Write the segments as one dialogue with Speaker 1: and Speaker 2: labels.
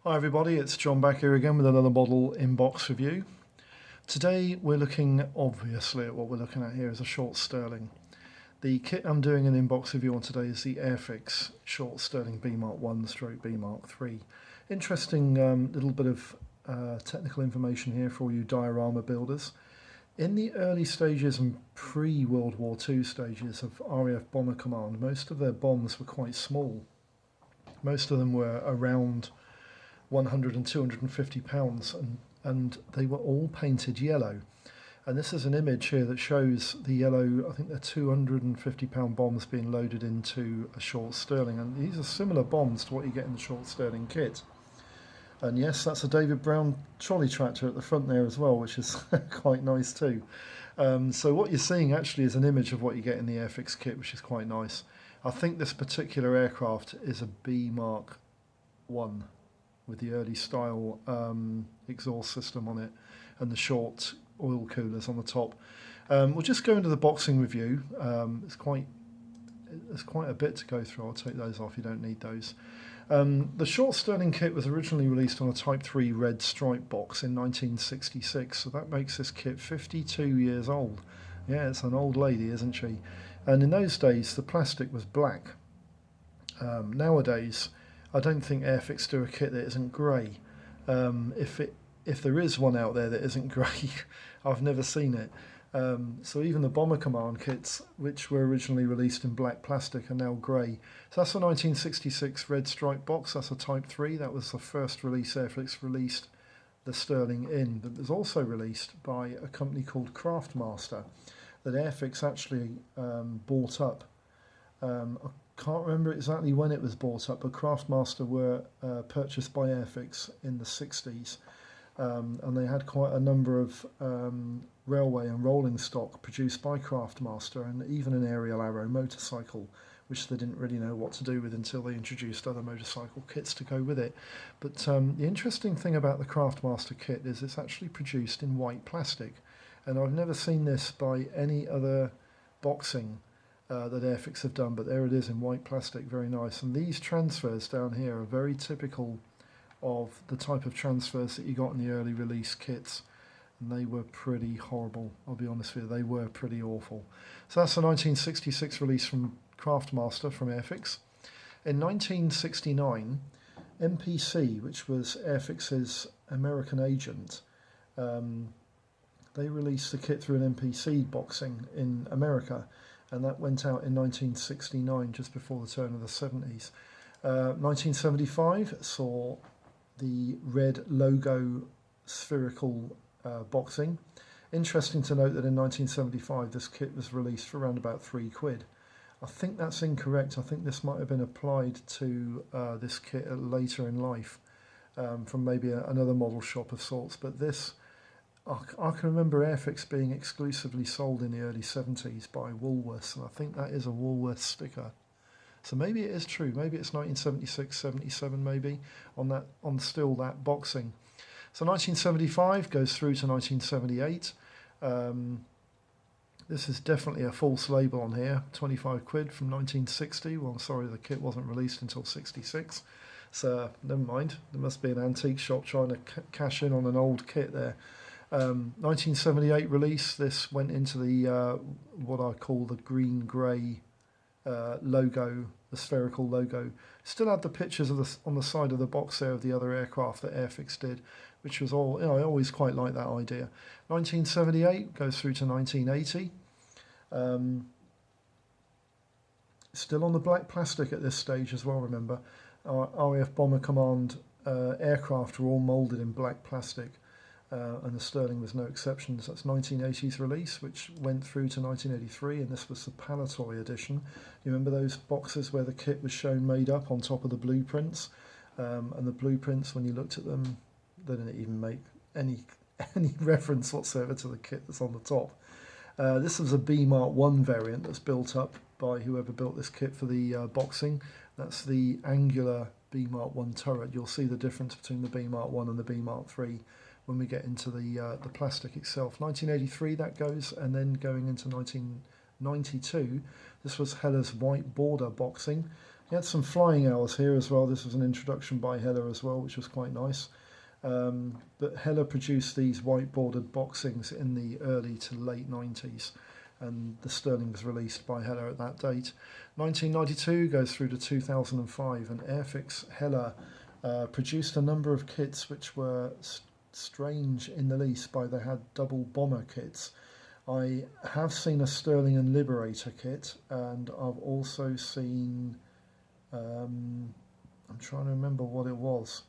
Speaker 1: Hi everybody, it's John back here again with another model inbox review. Today we're looking, obviously, at what we're looking at here is a short Stirling. The kit I'm doing an inbox review on today is the Airfix short Stirling B Mark 1 stroke B Mark 3. Interesting little bit of technical information here for all you diorama builders. In the early stages and pre-World War II stages of RAF Bomber Command, most of their bombs were quite small. Most of them were around 100 and 250 pounds, and they were all painted yellow. And this is an image here that shows the yellow, I think they're 250 pound bombs being loaded into a short Stirling, and these are similar bombs to what you get in the short Stirling kit. And yes, that's a David Brown trolley tractor at the front there as well, which is quite nice too. So what you're seeing actually is an image of what you get in the Airfix kit, which is quite nice. I think this particular aircraft is a B Mark 1 with the early style exhaust system on it and the short oil coolers on the top. We'll just go into the boxing review. There's quite a bit to go through. I'll take those off, you don't need those. The short Stirling kit was originally released on a Type 3 red stripe box in 1966, so that makes this kit 52 years old. Yeah, it's an old lady, isn't she? And in those days the plastic was black. Nowadays I don't think Airfix do a kit that isn't grey. If there is one out there that isn't grey, I've never seen it. So even the Bomber Command kits, which were originally released in black plastic, are now grey. So that's a 1966 red stripe box. That's a Type 3. That was the first release Airfix released the Stirling in. But it was also released by a company called Craftmaster that Airfix actually bought up. Can't remember exactly when it was bought up, but Craftmaster were purchased by Airfix in the 60s, and they had quite a number of railway and rolling stock produced by Craftmaster, and even an aerial arrow motorcycle, which they didn't really know what to do with until they introduced other motorcycle kits to go with it. But the interesting thing about the Craftmaster kit is it's actually produced in white plastic, and I've never seen this by any other boxing that Airfix have done, but there it is in white plastic, very nice. And these transfers down here are very typical of the type of transfers that you got in the early release kits, and they were pretty horrible, I'll be honest with you, they were pretty awful. So that's a 1966 release from Craftmaster from Airfix. In 1969, MPC, which was Airfix's American agent, they released the kit through an MPC boxing in America, and that went out in 1969, just before the turn of the 70s. 1975 saw the red logo spherical boxing. Interesting to note that in 1975 this kit was released for around about £3. I think that's incorrect. I think this might have been applied to this kit later in life from maybe another model shop of sorts, but this, I can remember Airfix being exclusively sold in the early 70s by Woolworths, and I think that is a Woolworths sticker. So maybe it is true. Maybe it's 1976, 77 maybe, on still that boxing. So 1975 goes through to 1978. This is definitely a false label on here, £25 from 1960. Well, I'm sorry, the kit wasn't released until 66. So never mind, there must be an antique shop trying to cash in on an old kit there. 1978 release, this went into the what I call the green-grey logo, the spherical logo. Still had the pictures of on the side of the box there of the other aircraft that Airfix did, which was all, I always quite like that idea. 1978 goes through to 1980. Still on the black plastic at this stage as well, remember. RAF Bomber Command aircraft were all moulded in black plastic. And the Stirling was no exception. So that's 1980's release, which went through to 1983, and this was the Palatoy edition. You remember those boxes where the kit was shown made up on top of the blueprints? And the blueprints, when you looked at them, they didn't even make any reference whatsoever to the kit that's on the top. This was a B Mark 1 variant that's built up by whoever built this kit for the boxing. That's the angular B Mark 1 turret. You'll see the difference between the B Mark 1 and the B Mark 3 when we get into the plastic itself. 1983 that goes, and then going into 1992, this was Heller's white border boxing. He had some flying hours here as well. This was an introduction by Hella as well, which was quite nice. But Hella produced these white bordered boxings in the early to late 90s, and the Stirling was released by Hella at that date. 1992 goes through to 2005, and Airfix Hella produced a number of kits which were strange in the least. They had double bomber kits. I have seen a Stirling and Liberator kit, and I've also seen, I'm trying to remember what it was.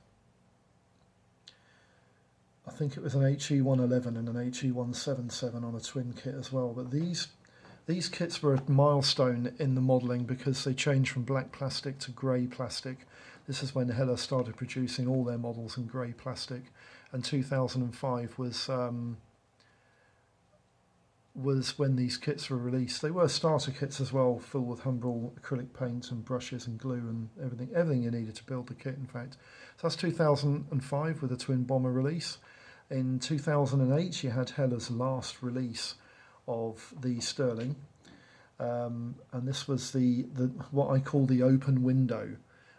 Speaker 1: I think it was an HE111 and an HE177 on a twin kit as well. But these kits were a milestone in the modelling because they changed from black plastic to grey plastic. This is when Hella started producing all their models in grey plastic, and 2005 was when these kits were released. They were starter kits as well, filled with Humbrol acrylic paint and brushes and glue and everything you needed to build the kit, in fact. So that's 2005 with a twin bomber release. In 2008 you had Hella's last release of the Stirling, and this was the what I call the open window,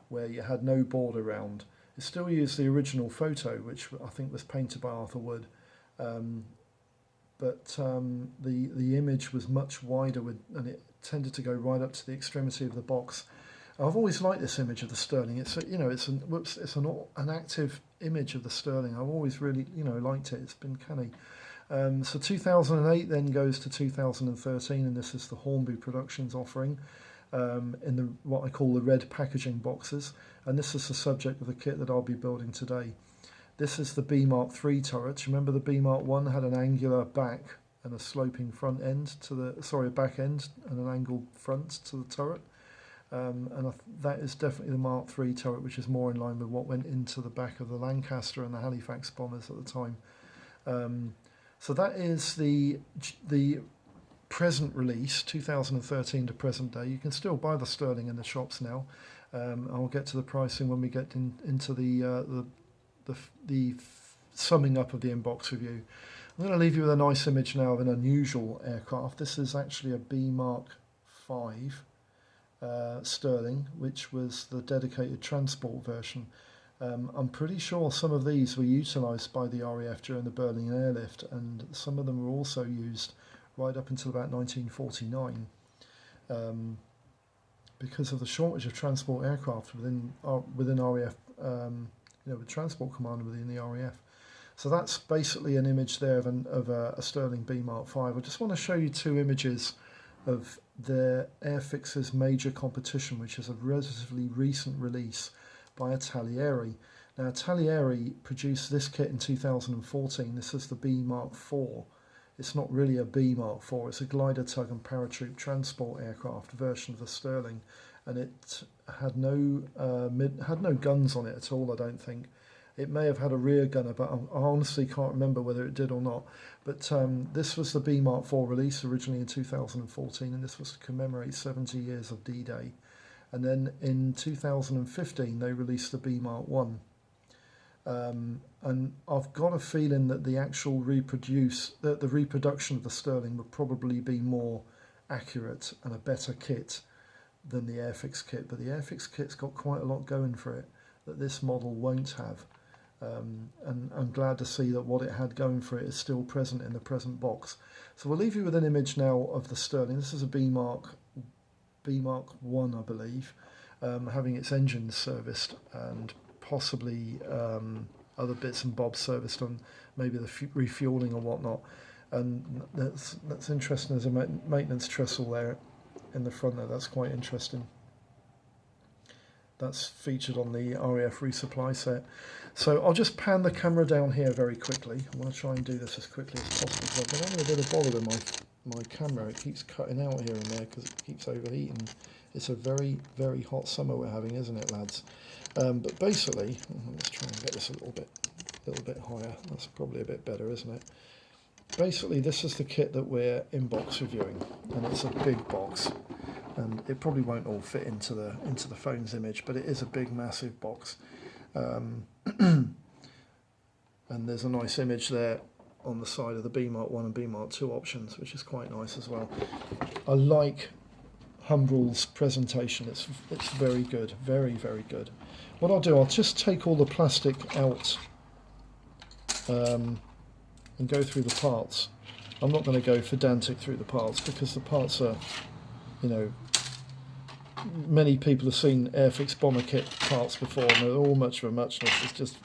Speaker 1: where you had no board around. It still used the original photo, which I think was painted by Arthur Wood, but the image was much wider, and it tended to go right up to the extremity of the box. I've always liked this image of the Stirling. It's an active image of the Stirling. I've always really liked it. It's been canny. So 2008 then goes to 2013, and this is the Hornby Productions offering in what I call the red packaging boxes, and this is the subject of the kit that I'll be building today. This is the B Mark III turret. Remember the B Mark I had an angular back and a sloping front end a back end and an angled front to the turret. That is definitely the Mark III turret, which is more in line with what went into the back of the Lancaster and the Halifax bombers at the time. So that is the present release, 2013 to present day. You can still buy the Stirling in the shops now. I'll get to the pricing when we get into the summing up of the inbox review. I'm going to leave you with a nice image now of an unusual aircraft. This is actually a B Mark V Stirling, which was the dedicated transport version. I'm pretty sure some of these were utilised by the RAF during the Berlin airlift, and some of them were also used right up until about 1949 because of the shortage of transport aircraft within RAF, with Transport Command within the RAF. So that's basically an image there of a Stirling B Mark V. I just want to show you two images of the Airfix's major competition, which is a relatively recent release by Italieri. Now, Italieri produced this kit in 2014. This is the B Mark IV. It's not really a B Mark IV, it's a glider tug and paratroop transport aircraft version of the Stirling, and it had no guns on it at all, I don't think. It may have had a rear gunner, but I honestly can't remember whether it did or not. But this was the B Mark IV release originally in 2014, and this was to commemorate 70 years of D-Day. And then in 2015 they released the B Mark I. And I've got a feeling that the actual the reproduction of the Stirling would probably be more accurate and a better kit than the Airfix kit. But the Airfix kit's got quite a lot going for it that this model won't have. And I'm glad to see that what it had going for it is still present in the present box. So we'll leave you with an image now of the Stirling. This is a B Mark I, I believe, having its engines serviced and possibly other bits and bobs serviced on maybe the refuelling or whatnot. And that's interesting. There's a maintenance trestle there in the front there. That's quite interesting. That's featured on the RAF resupply set. So I'll just pan the camera down here very quickly. I want to try and do this as quickly as possible because I've been having a bit of bother with my camera. It keeps cutting out here and there because it keeps overheating. It's a very, very hot summer we're having, isn't it, lads? But basically, let's try and get this a little bit higher. That's probably a bit better, isn't it? Basically, this is the kit that we're inbox reviewing, and it's a big box. And it probably won't all fit into the phone's image, but it is a big, massive box. And there's a nice image there on the side of the B Mark I and B Mark II options, which is quite nice as well. I like Humbrol's presentation. It's very good, very, very good. What I'll do, I'll just take all the plastic out and go through the parts. I'm not going to go pedantic through the parts because the parts are, you know, many people have seen Airfix bomber kit parts before and they're all much of a muchness. It's just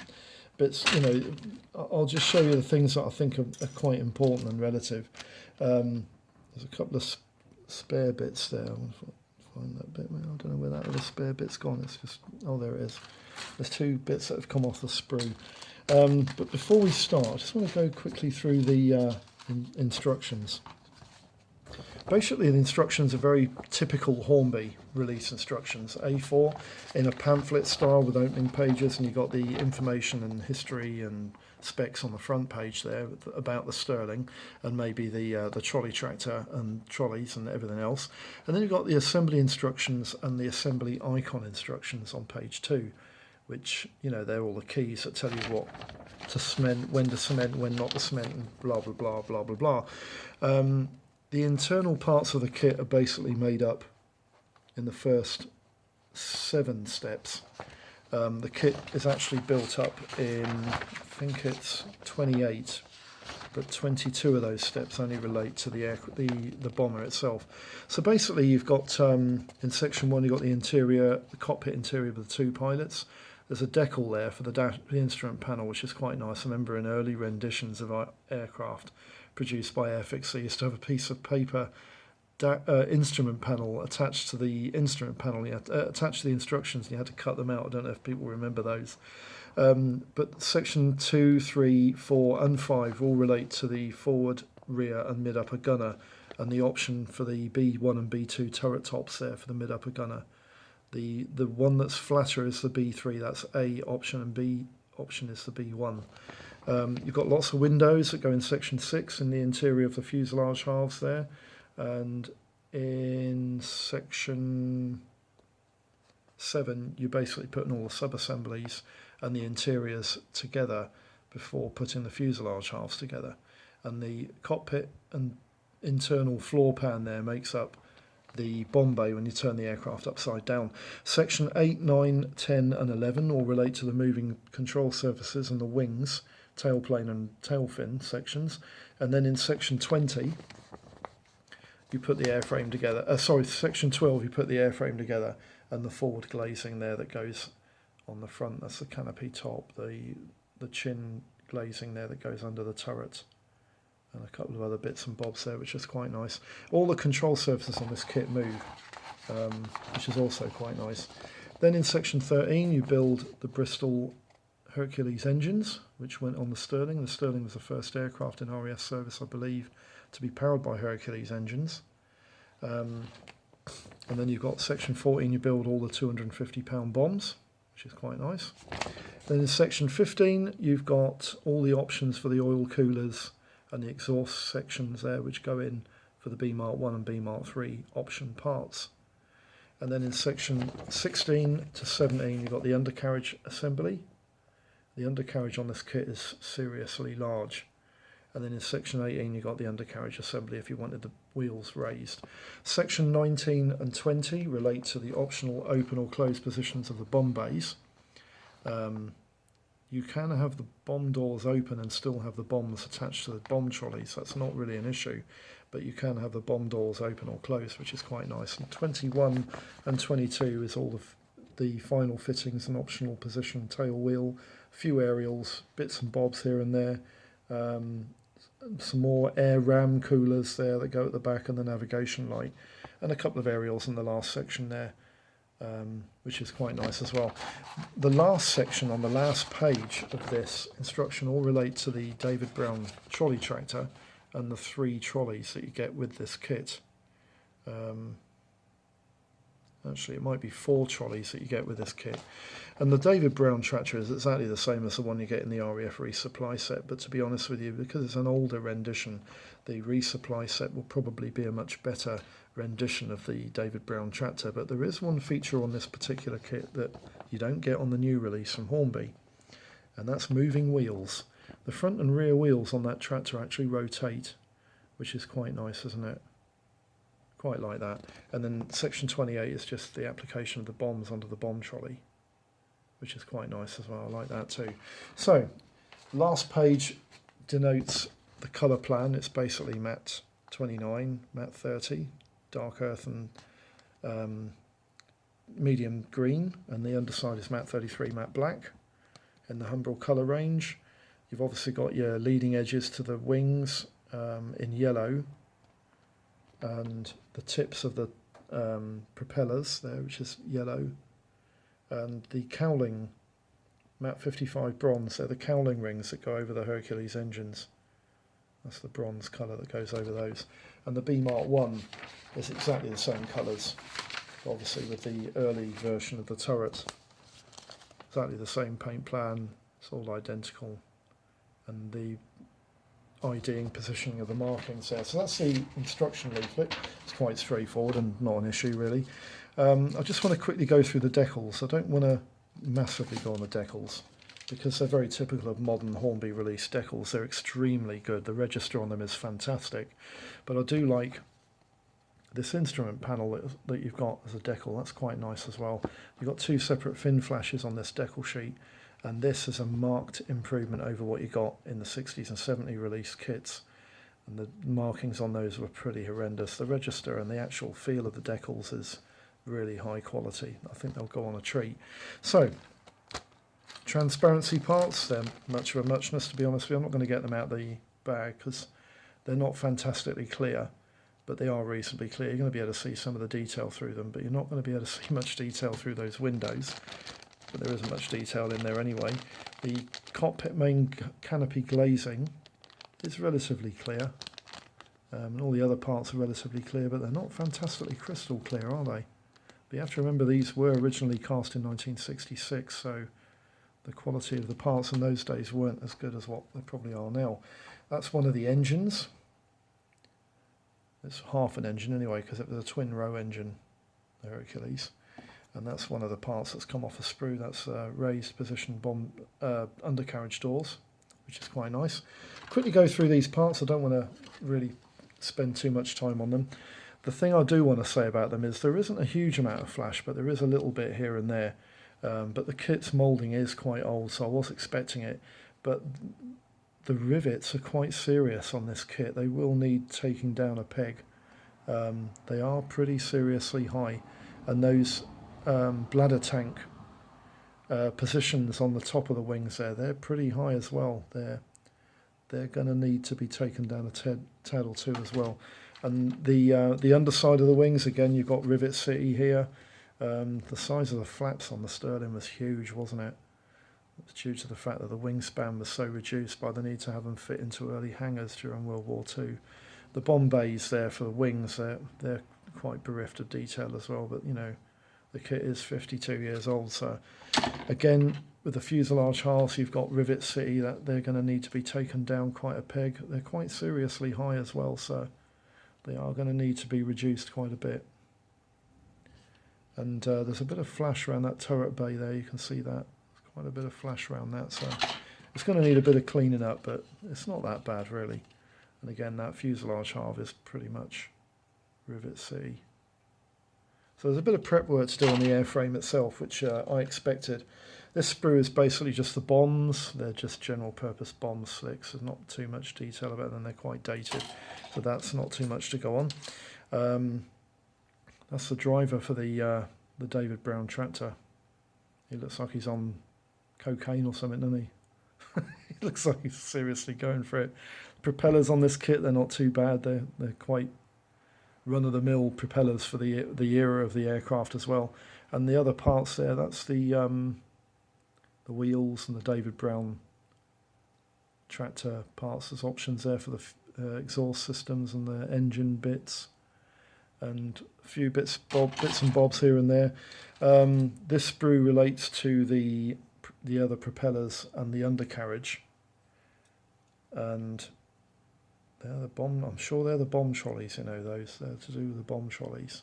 Speaker 1: bits, you know. I'll just show you the things that I think are quite important and relative. There's a couple of spare bits there. I'll find that bit. I don't know where that other spare bit's gone. It's just, oh, there it is. There's two bits that have come off the sprue. But before we start, I just want to go quickly through the instructions. Basically, the instructions are very typical Hornby release instructions. A4 in a pamphlet style with opening pages, and you've got the information and history and specs on the front page there about the Stirling and maybe the trolley tractor and trolleys and everything else. And then you've got the assembly instructions and the assembly icon instructions on page 2, which, you know, they're all the keys that tell you what to cement, when not to cement, and blah, blah, blah, blah, blah, blah. The internal parts of the kit are basically made up in the first 7 steps. The kit is actually built up in, I think it's 28, but 22 of those steps only relate to the bomber itself. So basically you've got, in section 1, you've got the interior, the cockpit interior with the 2 pilots. There's a decal there for the instrument panel, which is quite nice. I remember in early renditions of our aircraft produced by Airfix, they used to have a piece of paper instrument panel attached to the instrument panel. You had attached to the instructions, and you had to cut them out. I don't know if people remember those. But section 2, 3, 4 and 5 all relate to the forward, rear and mid-upper gunner, and the option for the B1 and B2 turret tops there for the mid-upper gunner. The one that's flatter is the B3, that's A option, and B option is the B1. You've got lots of windows that go in section 6 in the interior of the fuselage halves there, and in section 7 you're basically putting all the sub-assemblies and the interiors together before putting the fuselage halves together. And the cockpit and internal floor pan there makes up the bomb bay when you turn the aircraft upside down. Section 8, 9, 10 and 11 all relate to the moving control surfaces and the wings, tailplane and tail fin sections. And then in section 20 you put the airframe together. Section 12 you put the airframe together and the forward glazing there that goes on the front. That's the canopy top, the chin glazing there that goes under the turret, and a couple of other bits and bobs there, which is quite nice. All the control surfaces on this kit move, which is also quite nice. Then in section 13 you build the Bristol Hercules engines, which went on the Stirling. The Stirling was the first aircraft in RAF service, I believe, to be powered by Hercules engines. And then you've got section 14, you build all the 250-pound bombs, which is quite nice. Then in section 15 you've got all the options for the oil coolers and the exhaust sections there, which go in for the B Mark 1 and B Mark 3 option parts. And then in section 16 to 17 you've got the undercarriage assembly. The undercarriage on this kit is seriously large. And then in section 18 you've got the undercarriage assembly if you wanted the wheels raised. Section 19 and 20 relate to the optional open or closed positions of the bomb bays. You can have the bomb doors open and still have the bombs attached to the bomb trolleys. That's not really an issue, but you can have the bomb doors open or closed, which is quite nice. And 21 and 22 is all of the final fittings and optional position, tail wheel, a few aerials, bits and bobs here and there. Some more air ram coolers there that go at the back, and the navigation light, and a couple of aerials in the last section there, which is quite nice as well. The last section on the last page of this instruction all relate to the David Brown trolley tractor and the 3 trolleys that you get with this kit. Actually, it might be 4 trolleys that you get with this kit. And the David Brown tractor is exactly the same as the one you get in the RAF resupply set, but to be honest with you, because it's an older rendition, the resupply set will probably be a much better rendition of the David Brown tractor. But there is one feature on this particular kit that you don't get on the new release from Hornby, and that's moving wheels. The front and rear wheels on that tractor actually rotate, which is quite nice, isn't it? Quite like that. And then section 28 is just the application of the bombs onto the bomb trolley, which is quite nice as well. I like that too. So, last page denotes the colour plan. It's basically matte 29, matte 30, dark earth and medium green, and the underside is matte 33, matte black in the Humbrol colour range. You've obviously got your leading edges to the wings in yellow, and the tips of the propellers there, which is yellow, and the cowling, matte 55 bronze. They're the cowling rings that go over the Hercules engines. That's the bronze colour that goes over those. And the B Mark 1 is exactly the same colours, obviously with the early version of the turret. Exactly the same paint plan, it's all identical. And the IDing positioning of the markings there. So that's the instruction leaflet. It's quite straightforward and not an issue really. I just want to quickly go through the decals. I don't want to massively go on the decals because they're very typical of modern Hornby release decals. They're extremely good. The register on them is fantastic. But I do like this instrument panel that you've got as a decal. That's quite nice as well. You've got two separate fin flashes on this decal sheet, and this is a marked improvement over what you got in the 60s and 70s release kits, and the markings on those were pretty horrendous. The register and the actual feel of the decals is really high quality. I think they'll go on a treat. So, transparency parts, they're much of a muchness, to be honest with you. I'm not going to get them out the bag because they're not fantastically clear, but they are reasonably clear. You're going to be able to see some of the detail through them, but you're not going to be able to see much detail through those windows. But there isn't much detail in there anyway. The cockpit main canopy glazing is relatively clear, and all the other parts are relatively clear, but they're not fantastically crystal clear, are they? But you have to remember these were originally cast in 1966, so the quality of the parts in those days weren't as good as what they probably are now. That's one of the engines. It's half an engine anyway, because it was a twin row engine, the Hercules. And that's one of the parts that's come off a sprue. That's raised position bomb undercarriage doors, which is quite nice. Quickly go through these parts. I don't want to really spend too much time on them. The thing I do want to say about them is there isn't a huge amount of flash, but there is a little bit here and there. But the kit's moulding is quite old, so I was expecting it. But the rivets are quite serious on this kit. They will need taking down a peg. They are pretty seriously high, and those bladder tank positions on the top of the wings there, they're pretty high as well. They're going to need to be taken down a tad or two as well. And the underside of the wings, again, you've got Rivet City here. The size of the flaps on the Stirling was huge, wasn't it? It's due to the fact that the wingspan was so reduced by the need to have them fit into early hangars during World War II. The bomb bays there for the wings, they're quite bereft of detail as well, but you know, the kit is 52 years old, so again, with the fuselage halves, you've got Rivet City, that they're going to need to be taken down quite a peg. They're quite seriously high as well, so they are going to need to be reduced quite a bit. And there's a bit of flash around that turret bay there, you can see that. There's quite a bit of flash around that, so it's going to need a bit of cleaning up, but it's not that bad really. And again, that fuselage half is pretty much Rivet City. So there's a bit of prep work to do on the airframe itself, which I expected. This sprue is basically just the bombs. They're just general purpose bomb slicks. There's not too much detail about them. They're quite dated, so that's not too much to go on. That's the driver for the David Brown tractor. He looks like he's on cocaine or something, doesn't he? He looks like he's seriously going for it. Propellers on this kit, they're not too bad. They're quite run-of-the-mill propellers for the era of the aircraft as well. And the other parts there, that's the wheels and the David Brown tractor parts. There's options there for the exhaust systems and the engine bits, and a few bits and bobs here and there. This sprue relates to the other propellers and the undercarriage, and they're the bomb. I'm sure they're the bomb trolleys. You know, those they're to do with the bomb trolleys.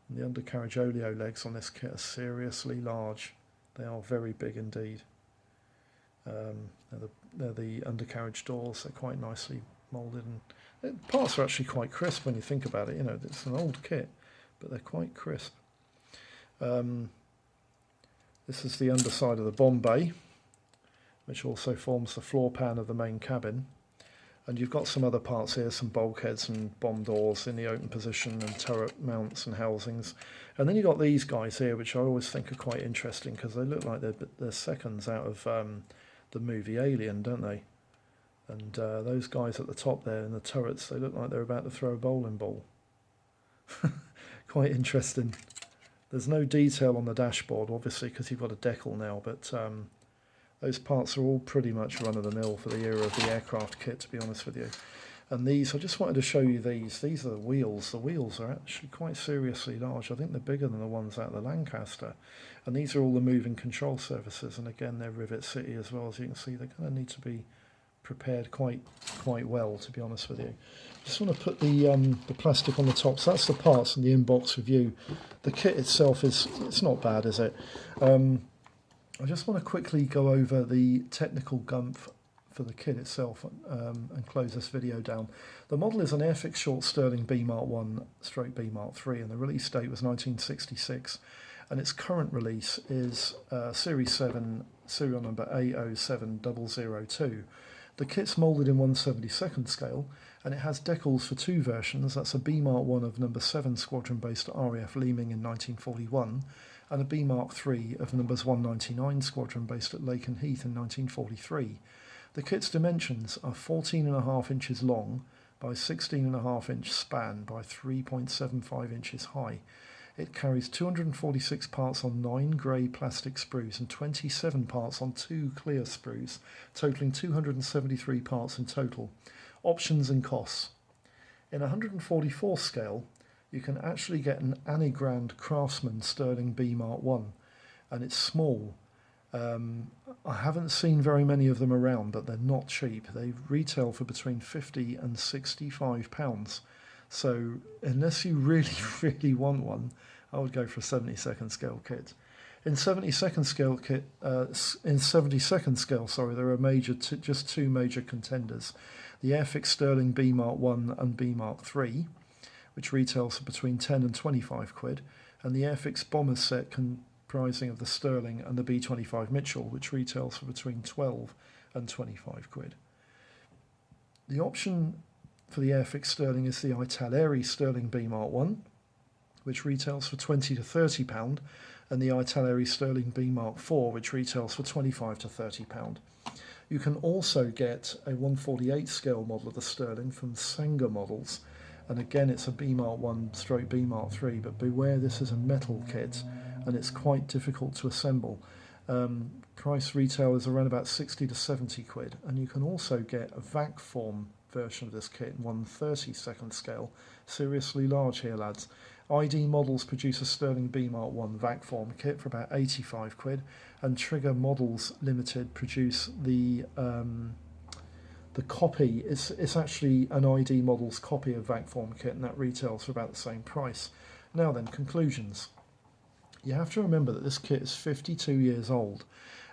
Speaker 1: And the undercarriage oleo legs on this kit are seriously large. They are very big indeed. They're the undercarriage doors. They're quite nicely moulded, and parts are actually quite crisp when you think about it. You know, it's an old kit, but they're quite crisp. This is the underside of the bomb bay, which also forms the floor pan of the main cabin. And you've got some other parts here, some bulkheads and bomb doors in the open position, and turret mounts and housings. And then you've got these guys here, which I always think are quite interesting because they look like they're seconds out of the movie Alien, don't they? And those guys at the top there in the turrets, they look like they're about to throw a bowling ball. Quite interesting. There's no detail on the dashboard, obviously, because you've got a decal now, but those parts are all pretty much run-of-the-mill for the era of the aircraft kit, to be honest with you. And these, I just wanted to show you these. These are the wheels. The wheels are actually quite seriously large. I think they're bigger than the ones out of the Lancaster. And these are all the moving control surfaces. And again, they're Rivet City as well. As you can see, they're going to need to be prepared quite well, to be honest with you. Just want to put the plastic on the top. So that's the parts and the inbox review. The kit itself it's not bad, is it? I just want to quickly go over the technical gumph for the kit itself and close this video down. The model is an Airfix short Stirling B Mark 1 / B Mark 3, and the release date was 1966. And its current release is Series 7, serial number A07002. The kit's moulded in 1/72nd scale, and it has decals for two versions. That's a B Mark 1 of number 7 squadron based at RAF Leeming in 1941, and a B Mark 3 of numbers 199 squadron based at Laken Heath in 1943. The kit's dimensions are 14.5 inches long by 16.5 inch span by 3.75 inches high. It carries 246 parts on 9 grey plastic sprues and 27 parts on 2 clear sprues, totalling 273 parts in total. Options and costs. In 144 scale, you can actually get an Anigrand Craftsman Stirling B Mark 1, and it's small. I haven't seen very many of them around, but they're not cheap. They retail for between £50 and £65. So unless you really want one, I would go for a 72nd scale kit. In 72nd scale there are just two major contenders: the Airfix Stirling B Mark 1 and B Mark 3, which retails for between 10 and 25 quid, and the Airfix Bombers set comprising of the Stirling and the B25 Mitchell, which retails for between 12 and 25 quid. The option for the Airfix Stirling is the Italeri Stirling B Mark 1, which retails for £20 to £30, and the Italeri Stirling B Mark 4, which retails for £25 to £30. You can also get a 148 scale model of the Stirling from Sanger Models, and again it's a B Mark 1 / B Mark 3, but beware, this is a metal kit and it's quite difficult to assemble. Price retail is around about 60 to 70 quid, and you can also get a vac form version of this kit in 1/32nd scale. Seriously large here, lads. ID Models produce a Stirling B Mark 1 vac form kit for about 85 quid, and Trigger Models Limited produce the copy. It's actually an ID Models copy of vac form kit, and that retails for about the same price. Now then, conclusions. You have to remember that this kit is 52 years old,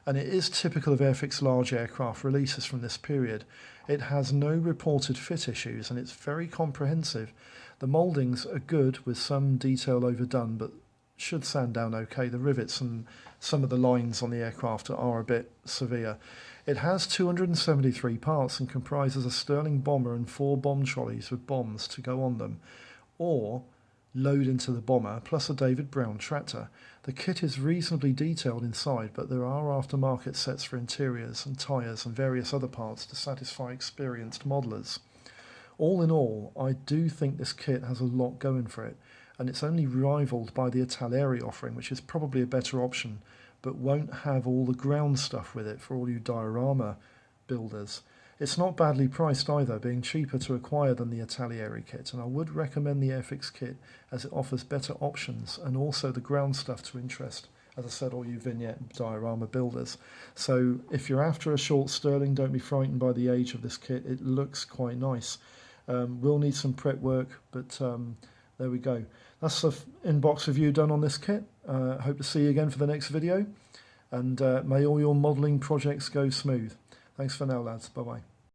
Speaker 1: and it is typical of Airfix large aircraft releases from this period. It has no reported fit issues, and it's very comprehensive. The mouldings are good with some detail overdone, but should sand down okay. The rivets and some of the lines on the aircraft are a bit severe. It has 273 parts and comprises a Stirling bomber and 4 bomb trolleys with bombs to go on them, or load into the bomber, plus a David Brown tractor. The kit is reasonably detailed inside, but there are aftermarket sets for interiors and tyres and various other parts to satisfy experienced modelers. All in all, I do think this kit has a lot going for it, and it's only rivaled by the Italeri offering, which is probably a better option, but won't have all the ground stuff with it for all you diorama builders. It's not badly priced either, being cheaper to acquire than the Italeri kit, and I would recommend the Airfix kit as it offers better options and also the ground stuff to interest, as I said, all you vignette diorama builders. So if you're after a short Stirling, don't be frightened by the age of this kit. It looks quite nice. Will need some prep work, but there we go. That's the inbox review done on this kit. Hope to see you again for the next video, and may all your modelling projects go smooth. Thanks for now, lads. Bye-bye.